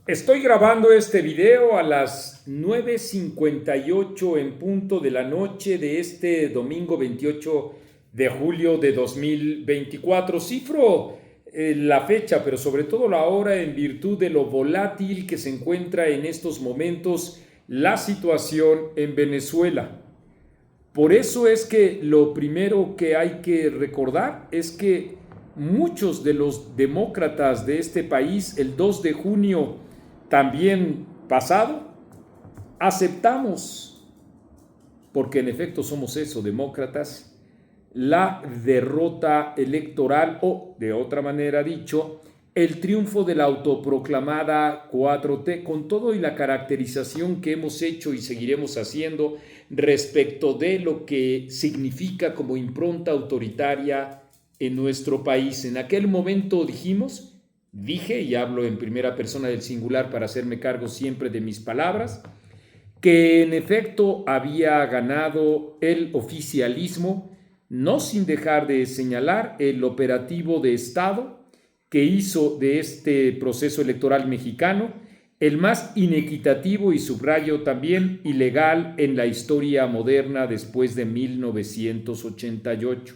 Estoy grabando este video a las 9:58 en punto de la noche de este domingo 28 de julio de 2024. Cifro la fecha, pero sobre todo la hora en virtud de lo volátil que se encuentra en estos momentos la situación en Venezuela. Por eso es que lo primero que hay que recordar es que muchos de los demócratas de este país, el 2 de junio también pasado, aceptamos, porque en efecto somos eso, demócratas, la derrota electoral o, de otra manera dicho, el triunfo de la autoproclamada 4T, con todo y la caracterización que hemos hecho y seguiremos haciendo respecto de lo que significa como impronta autoritaria en nuestro país. En aquel momento dije, y hablo en primera persona del singular para hacerme cargo siempre de mis palabras, que en efecto había ganado el oficialismo, no sin dejar de señalar el operativo de Estado que hizo de este proceso electoral mexicano el más inequitativo y, subrayo también, ilegal en la historia moderna después de 1988.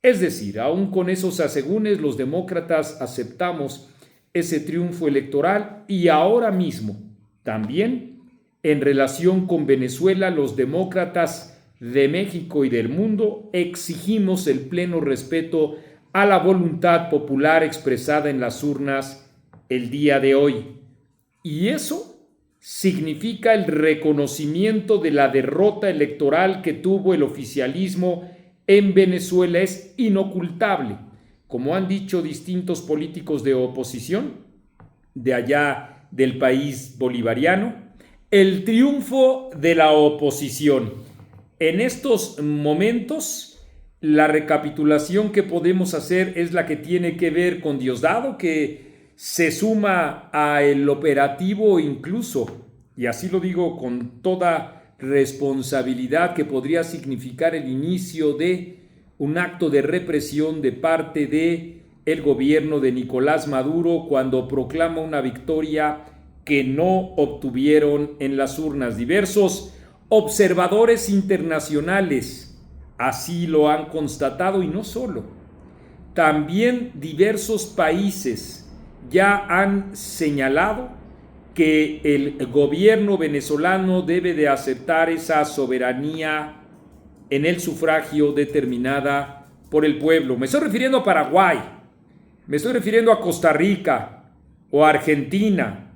Es decir, aún con esos asegúnes, los demócratas aceptamos ese triunfo electoral y ahora mismo, también en relación con Venezuela, los demócratas de México y del mundo exigimos el pleno respeto a la voluntad popular expresada en las urnas el día de hoy. Y eso significa el reconocimiento de la derrota electoral que tuvo el oficialismo en Venezuela. Es inocultable, como han dicho distintos políticos de oposición de allá del país bolivariano, el triunfo de la oposición. En estos momentos, la recapitulación que podemos hacer es la que tiene que ver con Diosdado, que se suma al operativo incluso, y así lo digo con toda responsabilidad, que podría significar el inicio de un acto de represión de parte de el gobierno de Nicolás Maduro cuando proclama una victoria que no obtuvieron en las urnas. Diversos observadores internacionales así lo han constatado, y no solo, también diversos países ya han señalado que el gobierno venezolano debe de aceptar esa soberanía en el sufragio determinada por el pueblo. Me estoy refiriendo a Paraguay, me estoy refiriendo a Costa Rica o a Argentina,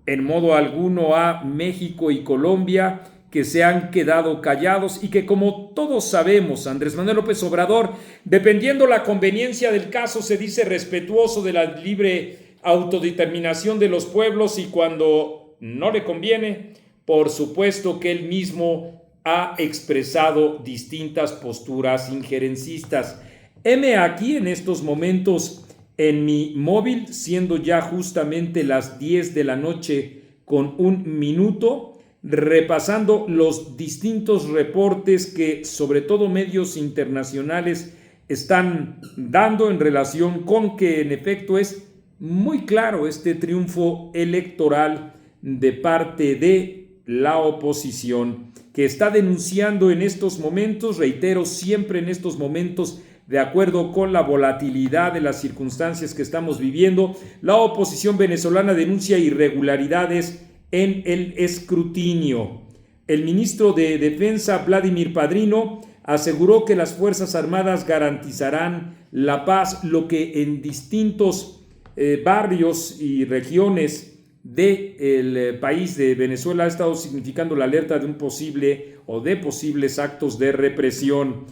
en modo alguno a México y Colombia, que se han quedado callados y que, como todos sabemos, Andrés Manuel López Obrador, dependiendo la conveniencia del caso, se dice respetuoso de la libre autodeterminación de los pueblos, y cuando no le conviene, por supuesto que él mismo ha expresado distintas posturas injerencistas. Heme aquí en estos momentos en mi móvil, siendo ya justamente las 10 de la noche con un minuto, repasando los distintos reportes que sobre todo medios internacionales están dando en relación con que en efecto es muy claro este triunfo electoral de parte de la oposición, que está denunciando en estos momentos, reitero, siempre en estos momentos, de acuerdo con la volatilidad de las circunstancias que estamos viviendo, la oposición venezolana denuncia irregularidades en el escrutinio. El ministro de Defensa, Vladimir Padrino, aseguró que las Fuerzas Armadas garantizarán la paz, lo que en distintos barrios y regiones del país de Venezuela ha estado significando la alerta de un posible o de posibles actos de represión.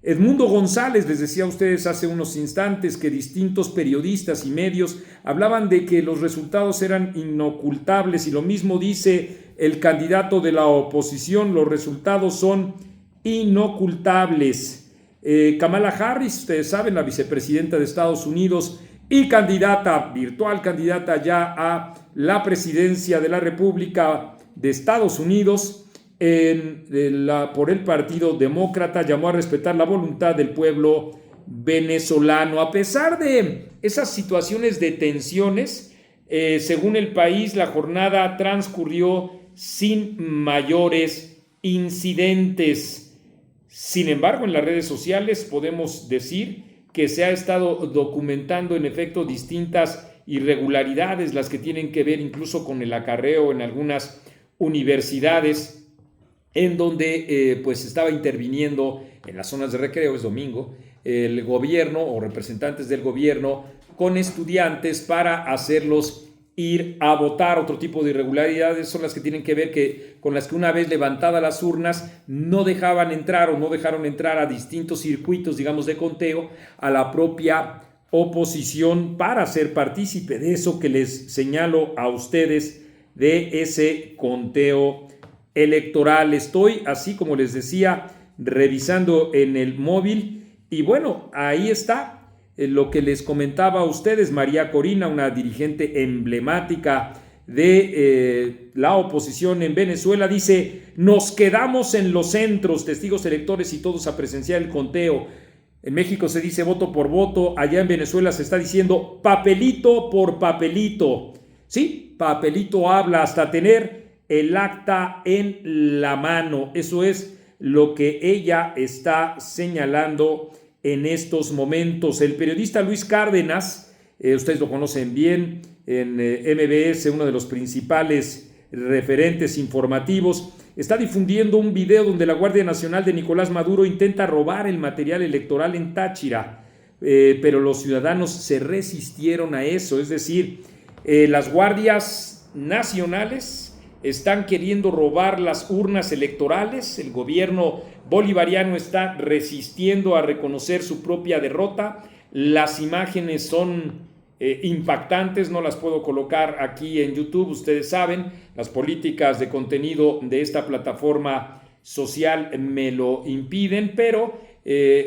Edmundo González, les decía a ustedes hace unos instantes que distintos periodistas y medios hablaban de que los resultados eran inocultables, y lo mismo dice el candidato de la oposición: los resultados son inocultables. Kamala Harris, ustedes saben, la vicepresidenta de Estados Unidos y virtual candidata ya a la presidencia de la República de Estados Unidos, por el Partido Demócrata, llamó a respetar la voluntad del pueblo venezolano. A pesar de esas situaciones de tensiones, Según El País, la jornada transcurrió sin mayores incidentes. Sin embargo, en las redes sociales podemos decir que se ha estado documentando en efecto distintas irregularidades, las que tienen que ver incluso con el acarreo en algunas universidades, en donde pues estaba interviniendo en las zonas de recreo, es domingo, el gobierno o representantes del gobierno con estudiantes para hacerlos ir a votar. Otro tipo de irregularidades son las que tienen que ver con las que una vez levantadas las urnas no dejaban entrar o no dejaron entrar a distintos circuitos, digamos, de conteo a la propia oposición para ser partícipe de eso que les señalo a ustedes, de ese conteo electoral. Estoy, así como les decía, revisando en el móvil y bueno, ahí está lo que les comentaba a ustedes. María Corina, una dirigente emblemática de la oposición en Venezuela, dice: nos quedamos en los centros, testigos electores y todos a presenciar el conteo. En México se dice voto por voto, allá en Venezuela se está diciendo papelito por papelito. Sí, papelito habla, hasta tener el acta en la mano. Eso es lo que ella está señalando en estos momentos. El periodista Luis Cárdenas, ustedes lo conocen bien, en MBS, uno de los principales referentes informativos, está difundiendo un video donde la Guardia Nacional de Nicolás Maduro intenta robar el material electoral en Táchira, pero los ciudadanos se resistieron a eso. Es decir, las guardias nacionales están queriendo robar las urnas electorales. El gobierno bolivariano está resistiendo a reconocer su propia derrota. Las imágenes son impactantes, no las puedo colocar aquí en YouTube, ustedes saben, las políticas de contenido de esta plataforma social me lo impiden, pero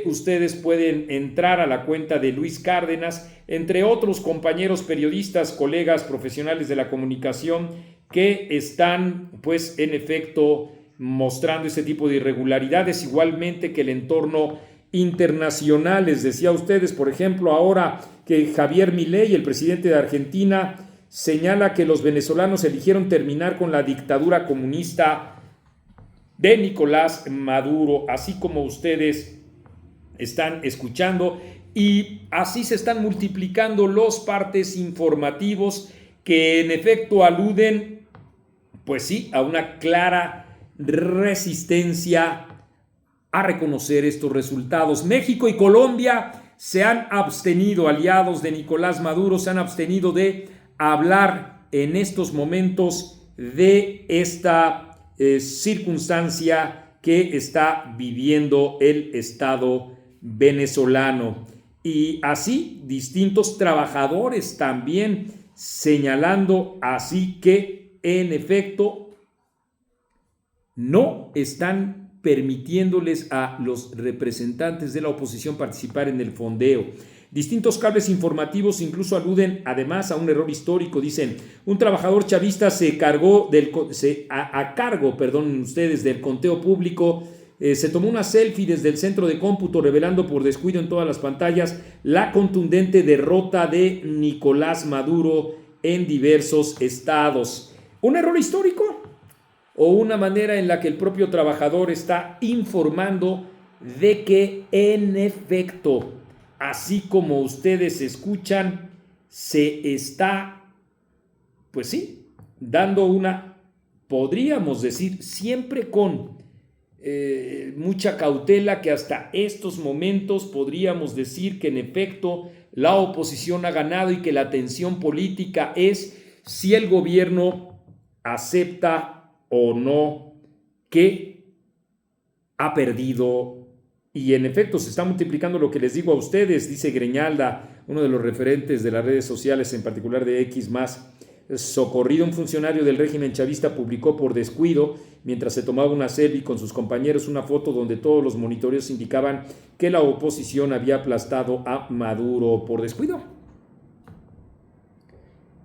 ustedes pueden entrar a la cuenta de Luis Cárdenas, entre otros compañeros periodistas, colegas profesionales de la comunicación, que están pues en efecto mostrando este tipo de irregularidades, igualmente que el entorno internacional. Les decía a ustedes, por ejemplo, ahora que Javier Milei, el presidente de Argentina, señala que los venezolanos eligieron terminar con la dictadura comunista de Nicolás Maduro, así como ustedes están escuchando, y así se están multiplicando los partes informativos que en efecto aluden, pues sí, a una clara resistencia a reconocer estos resultados. México y Colombia se han abstenido, aliados de Nicolás Maduro, se han abstenido de hablar en estos momentos de esta circunstancia que está viviendo el Estado venezolano. Y así distintos trabajadores también señalando así que en efecto no están permitiéndoles a los representantes de la oposición participar en el fondeo. Distintos cables informativos incluso aluden además a un error histórico. Dicen: un trabajador chavista a cargo del conteo público, se tomó una selfie desde el centro de cómputo, revelando por descuido en todas las pantallas la contundente derrota de Nicolás Maduro en diversos estados. ¿Un error histórico o una manera en la que el propio trabajador está informando de que en efecto, así como ustedes escuchan, se está, pues sí, dando una, podríamos decir, siempre con mucha cautela, que hasta estos momentos podríamos decir que en efecto la oposición ha ganado y que la tensión política es si el gobierno acepta o no que ha perdido. Y en efecto se está multiplicando lo que les digo a ustedes, dice Greñalda, uno de los referentes de las redes sociales, en particular de X+. Socorrido, un funcionario del régimen chavista, publicó por descuido, mientras se tomaba una selfie con sus compañeros, una foto donde todos los monitoreos indicaban que la oposición había aplastado a Maduro por descuido.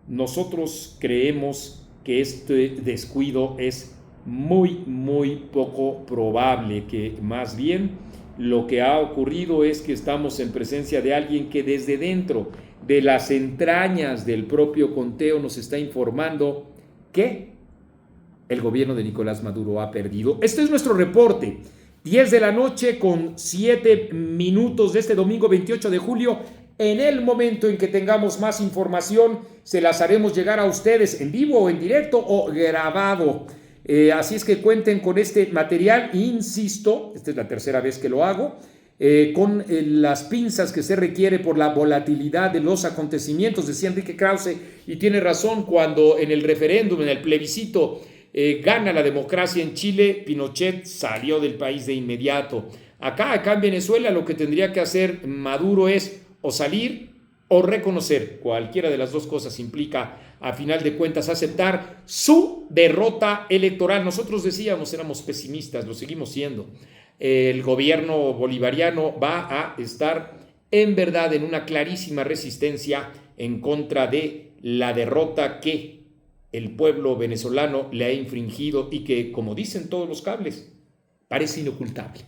Nosotros creemos que este descuido es muy, muy poco probable, que más bien lo que ha ocurrido es que estamos en presencia de alguien que desde dentro de las entrañas del propio conteo nos está informando que el gobierno de Nicolás Maduro ha perdido. Este es nuestro reporte. 10 de la noche con 7 minutos de este domingo 28 de julio. En el momento en que tengamos más información, se las haremos llegar a ustedes en vivo o en directo o grabado. Así es que cuenten con este material. Insisto, esta es la tercera vez que lo hago, con las pinzas que se requiere por la volatilidad de los acontecimientos, decía Enrique Krause, y tiene razón, cuando en el referéndum, en el plebiscito, gana la democracia en Chile, Pinochet salió del país de inmediato. Acá en Venezuela lo que tendría que hacer Maduro es o salir o reconocer. Cualquiera de las dos cosas implica, a final de cuentas, aceptar su derrota electoral. Nosotros decíamos, éramos pesimistas, lo seguimos siendo. El gobierno bolivariano va a estar en verdad en una clarísima resistencia en contra de la derrota que el pueblo venezolano le ha infringido y que, como dicen todos los cables, parece inocultable.